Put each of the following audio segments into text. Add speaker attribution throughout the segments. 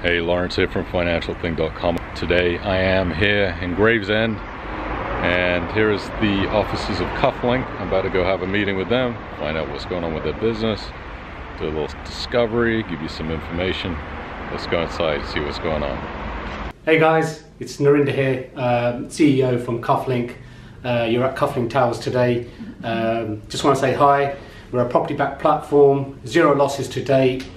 Speaker 1: Hey, Lawrence here from financialthing.com. Today I am here in Gravesend, and here is the offices of Kuflink. I'm about to go have a meeting with them, find out what's going on with their business, do a little discovery, give you some information. Let's go inside and see what's going on.
Speaker 2: Hey guys, it's Naridar here, CEO from Kuflink. You're at Kuflink Towers today. Just want to say hi. We're a property-backed platform, zero losses to date.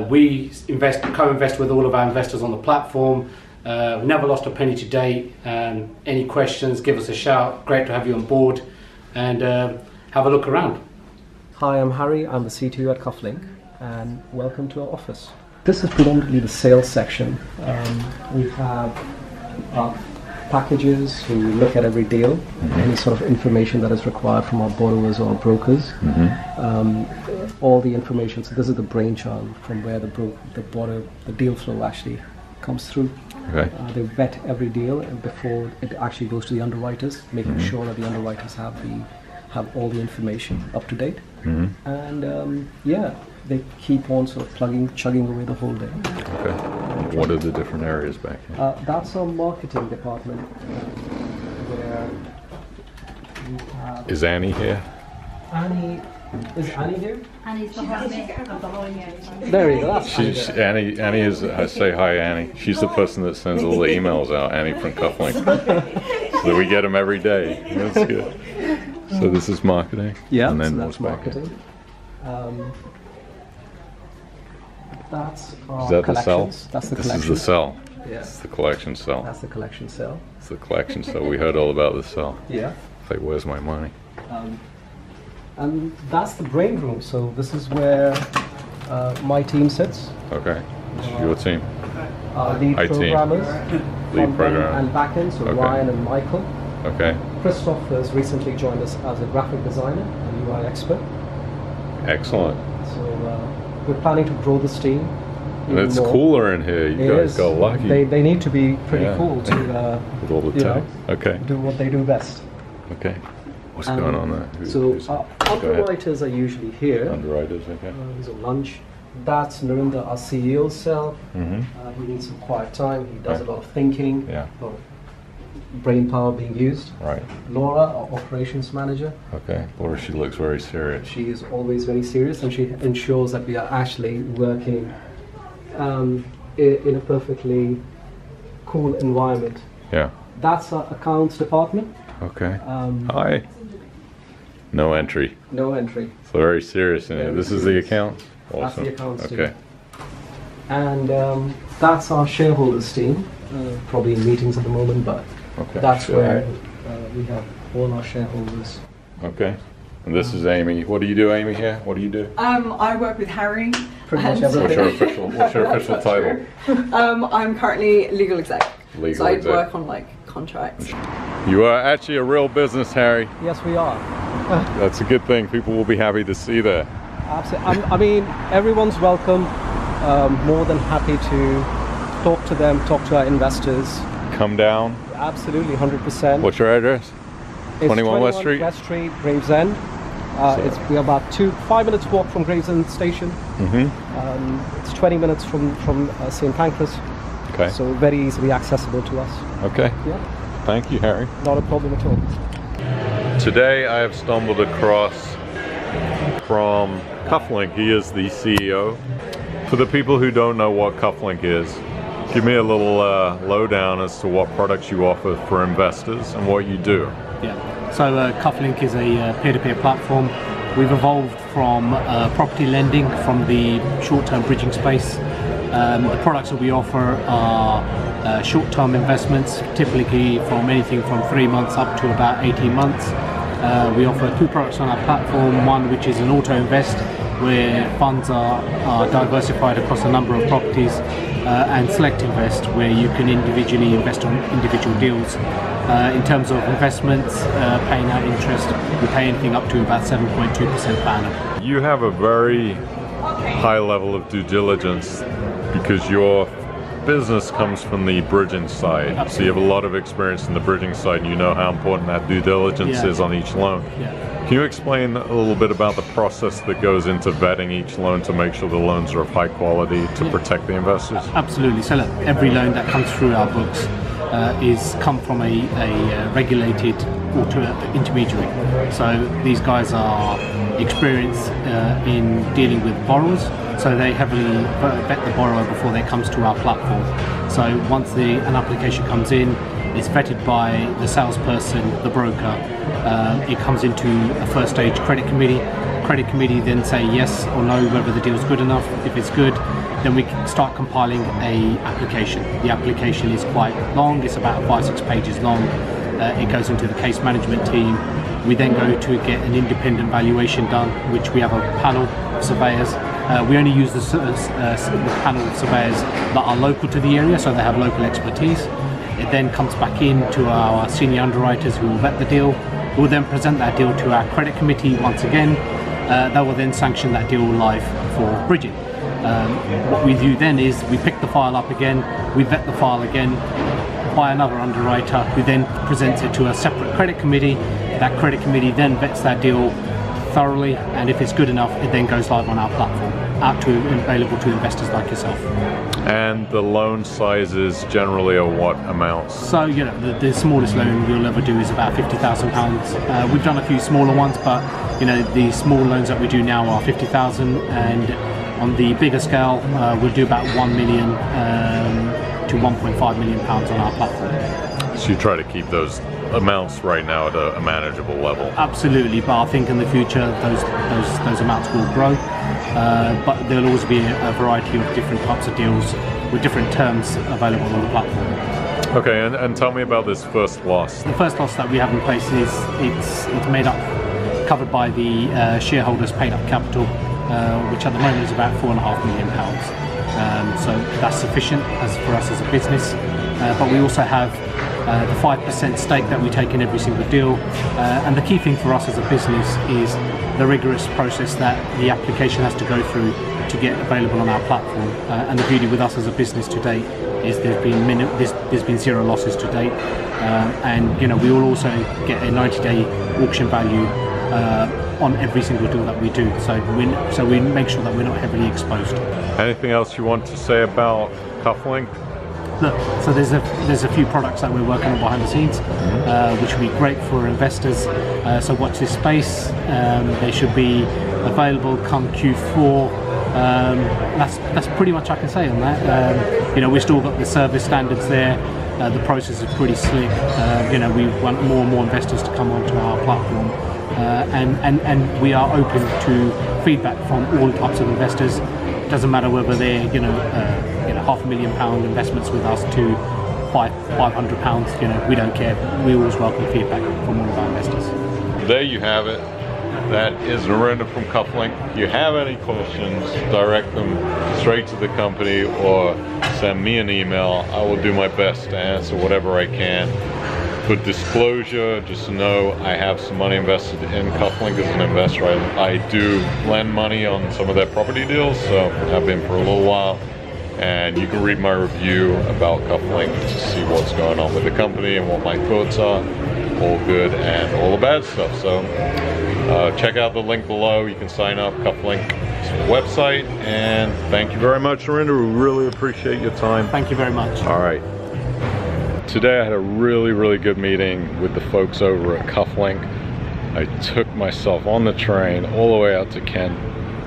Speaker 2: We co-invest with all of our investors on the platform. Never lost a penny to date. Any questions, give us a shout. Great to have you on board, and have a look around.
Speaker 3: Hi, I'm Harry. I'm the CTO at Kuflink, and welcome to our office. This is predominantly the sales section. We have packages who look at every deal, any sort of information that is required from our borrowers or our brokers. All the information. So this is the brain child from where the deal flow actually comes through.
Speaker 1: Okay.
Speaker 3: They vet every deal before it actually goes to the underwriters, making sure that the underwriters have all the information up to date. And yeah, they keep on sort of chugging away the whole day.
Speaker 1: Okay. What are the different areas back here?
Speaker 3: That's our marketing department, where we have...
Speaker 1: Is Annie here?
Speaker 3: Is Annie here?
Speaker 4: Annie's behind me.
Speaker 3: There you go. That's
Speaker 1: Annie is. I say hi, Annie. She's the person that sends all the emails out. Annie from Kuflink. So we get them every day. That's good. So this is marketing.
Speaker 3: Yeah.
Speaker 1: And then
Speaker 3: so
Speaker 1: what's
Speaker 3: that's
Speaker 1: back here?
Speaker 3: marketing. That's our
Speaker 1: Is that the cell?
Speaker 3: collections. That's the collection.
Speaker 1: This is the cell.
Speaker 3: Yeah.
Speaker 1: It's the collection cell.
Speaker 3: That's the collection cell.
Speaker 1: It's the collection cell. We heard all about the cell.
Speaker 3: Yeah.
Speaker 1: It's like, where's my money?
Speaker 3: And that's the brain room. So this is where my team sits.
Speaker 1: Okay. This is your team.
Speaker 3: Lead
Speaker 1: IT.
Speaker 3: programmers,
Speaker 1: Lead programmer.
Speaker 3: and backend. So
Speaker 1: Okay.
Speaker 3: Ryan and Michael.
Speaker 1: Okay.
Speaker 3: Christoph has recently joined us as a graphic designer and UI expert.
Speaker 1: Excellent.
Speaker 3: So we're planning to grow this team.
Speaker 1: And it's
Speaker 3: more.
Speaker 1: cooler in here. You guys got lucky.
Speaker 3: They need to be pretty
Speaker 1: Yeah.
Speaker 3: cool to
Speaker 1: With all the
Speaker 3: you know,
Speaker 1: tech. Okay.
Speaker 3: do what they do best.
Speaker 1: Okay. What's going on there?
Speaker 3: So underwriters are usually here.
Speaker 1: Underwriters, okay.
Speaker 3: He's on lunch. That's Naridar, our CEO self. He needs some quiet time. He does a lot of thinking.
Speaker 1: Yeah.
Speaker 3: A lot of brain power being used.
Speaker 1: Right.
Speaker 3: Laura, our operations manager.
Speaker 1: Okay. Laura, she looks very serious.
Speaker 3: She is always very serious, and she ensures that we are actually working in a perfectly cool environment.
Speaker 1: Yeah.
Speaker 3: That's our accounts department.
Speaker 1: Okay. Hi. No entry.
Speaker 3: No entry.
Speaker 1: So very serious in here.
Speaker 3: Very
Speaker 1: This is the account? Awesome.
Speaker 3: That's the accounts team.
Speaker 1: Okay.
Speaker 3: And that's our shareholders team. Probably in meetings at the moment, but
Speaker 1: Okay.
Speaker 3: that's
Speaker 1: Sure.
Speaker 3: where we have all our shareholders.
Speaker 1: Okay. And this is Amy. What do you do, Amy, here? What do you do?
Speaker 4: I work with Harry.
Speaker 3: Pretty much
Speaker 4: and-
Speaker 3: everything.
Speaker 1: What's your official title?
Speaker 4: I'm currently legal exec.
Speaker 1: Legal
Speaker 4: so I
Speaker 1: exec.
Speaker 4: work on like contracts.
Speaker 1: You are actually a real business, Harry.
Speaker 3: Yes, we are.
Speaker 1: That's a good thing. People will be happy to see that.
Speaker 3: Absolutely. I mean, everyone's welcome. More than happy to talk to them, talk to our investors.
Speaker 1: Come down.
Speaker 3: Absolutely, 100%.
Speaker 1: What's your address?
Speaker 3: It's
Speaker 1: 21 West Street?
Speaker 3: West Street, Gravesend. We're about 5 minutes walk from Gravesend Station. It's 20 minutes from St. Pancras.
Speaker 1: Okay.
Speaker 3: So very easily accessible to us.
Speaker 1: Okay.
Speaker 3: Yeah.
Speaker 1: Thank you, Harry.
Speaker 3: Not a problem at all.
Speaker 1: Today I have stumbled across from Kuflink. He is the CEO. For the people who don't know what Kuflink is, give me a little lowdown as to what products you offer for investors and what you do.
Speaker 2: Yeah. So Kuflink is a peer-to-peer platform. We've evolved from property lending from the short-term bridging space. The products that we offer are short-term investments, typically from anything from 3 months up to about 18 months. We offer 2 products on our platform, one which is an auto invest, where funds are diversified across a number of properties, and select invest, where you can individually invest on individual deals. In terms of investments, paying out interest, we pay anything up to about 7.2% per annum.
Speaker 1: You have a very high level of due diligence because your business comes from the bridging side.
Speaker 2: Absolutely.
Speaker 1: So you have a lot of experience in the bridging side, and you know how important that due diligence is on each loan.
Speaker 2: Yeah.
Speaker 1: Can you explain a little bit about the process that goes into vetting each loan to make sure the loans are of high quality to protect the investors?
Speaker 2: Absolutely. So look, every loan that comes through our books is come from a regulated intermediary. So these guys are experienced in dealing with borrowers, so they heavily vet the borrower before they comes to our platform. So once an application comes in, it's vetted by the salesperson, the broker. It comes into a first stage credit committee. Credit committee then say yes or no whether the deal's good enough. If it's good, then we start compiling a application. The application is quite long. It's about 5-6 pages long. It goes into the case management team. We then go to get an independent valuation done, which we have a panel of surveyors. We only use the panel of surveyors that are local to the area, so they have local expertise. It then comes back in to our senior underwriters who will vet the deal. We'll then present that deal to our credit committee once again. They will then sanction that deal live for bridging. What we do then is we pick the file up again, we vet the file again by another underwriter who then presents it to a separate credit committee. That credit committee then vets that deal thoroughly, and if it's good enough, it then goes live on our platform, available to investors like yourself.
Speaker 1: And the loan sizes generally are what amounts?
Speaker 2: So, you know, the smallest loan we'll ever do is about £50,000. We've done a few smaller ones, but you know, the small loans that we do now are 50,000, and on the bigger scale, we'll do about 1 million to 1.5 million pounds on our platform.
Speaker 1: So you try to keep those amounts right now at a manageable level?
Speaker 2: Absolutely, but I think in the future those amounts will grow. But there'll always be a variety of different types of deals with different terms available on the platform.
Speaker 1: Okay, and tell me about this first loss.
Speaker 2: The first loss that we have in place is it's made up, covered by the shareholders' paid up capital, which at the moment is about £4.5 million. So that's sufficient for us as a business. But we also have the 5% stake that we take in every single deal, and the key thing for us as a business is the rigorous process that the application has to go through to get available on our platform. And the beauty with us as a business to date is there's been 0 losses to date, and you know, we will also get a 90-day auction value on every single deal that we do. So we make sure that we're not heavily exposed.
Speaker 1: Anything else you want to say about Kuflink?
Speaker 2: Look, so there's a few products that we're working on behind the scenes, which will be great for investors. So watch this space. They should be available come Q4. That's pretty much I can say on that. You know, we've still got the service standards there. The process is pretty slick. You know, we want more and more investors to come onto our platform, and we are open to feedback from all types of investors. Doesn't matter whether they're £500,000 investments with us to £500. You know, we don't care. We always welcome feedback from all of our investors.
Speaker 1: There you have it. That is Naridar from Kuflink. If you have any questions, direct them straight to the company or send me an email. I will do my best to answer whatever I can. For disclosure, just to know, I have some money invested in Kuflink as an investor. I do lend money on some of their property deals, so I've been for a little while. And you can read my review about Kuflink to see what's going on with the company and what my thoughts are. All good and all the bad stuff. So check out the link below. You can sign up, Kuflink website. And thank you very much, Naridar. We really appreciate your time.
Speaker 2: Thank you very much.
Speaker 1: All right. Today I had a really good meeting with the folks over at Kuflink. I took myself on the train all the way out to Kent,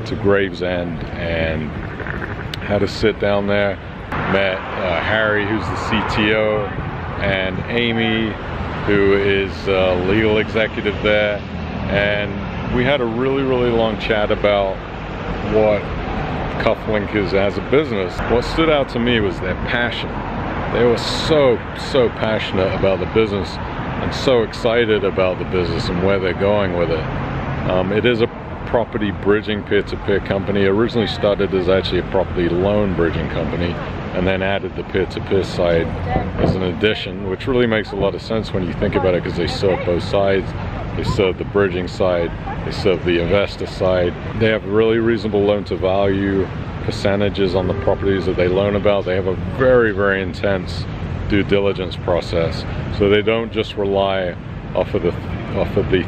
Speaker 1: to Gravesend, and had to sit down there. Met Harry, who's the CTO, and Amy, who is legal executive there, and we had a really long chat about what Kuflink is as a business. What stood out to me was their passion. They were so passionate about the business and so excited about the business and where they're going with it. It is a property bridging peer-to-peer company. It originally started as actually a property loan bridging company, and then added the peer-to-peer side as an addition, which really makes a lot of sense when you think about it, because they serve both sides. They serve the bridging side, they serve the investor side. They have really reasonable loan to value percentages on the properties that they loan about. They have a very intense due diligence process, so they don't just rely off of the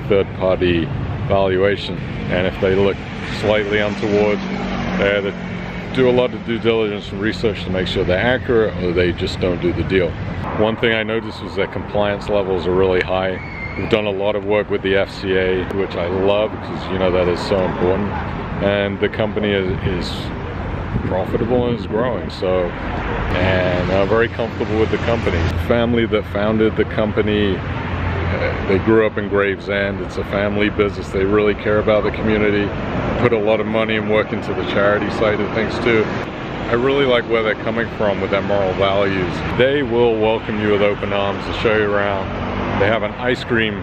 Speaker 1: third-party valuation. And if they look slightly untoward, they either do a lot of due diligence and research to make sure they're accurate, or they just don't do the deal. One thing I noticed was that compliance levels are really high. We've done a lot of work with the FCA, which I love because you know that is so important. And the company is profitable and is growing. So, and I'm very comfortable with the company. The family that founded the company, they grew up in Gravesend. It's a family business. They really care about the community, put a lot of money and work into the charity side of things too. I really like where they're coming from with their moral values. They will welcome you with open arms and show you around. They have an ice cream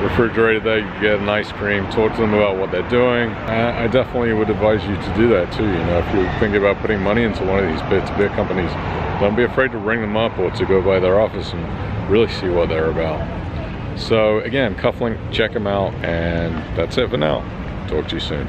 Speaker 1: refrigerator there. You can get an ice cream, talk to them about what they're doing. I definitely would advise you to do that too. You know, if you're thinking about putting money into one of these beer companies, don't be afraid to ring them up or to go by their office and really see what they're about. So again, Kuflink, check them out, and that's it for now. Talk to you soon.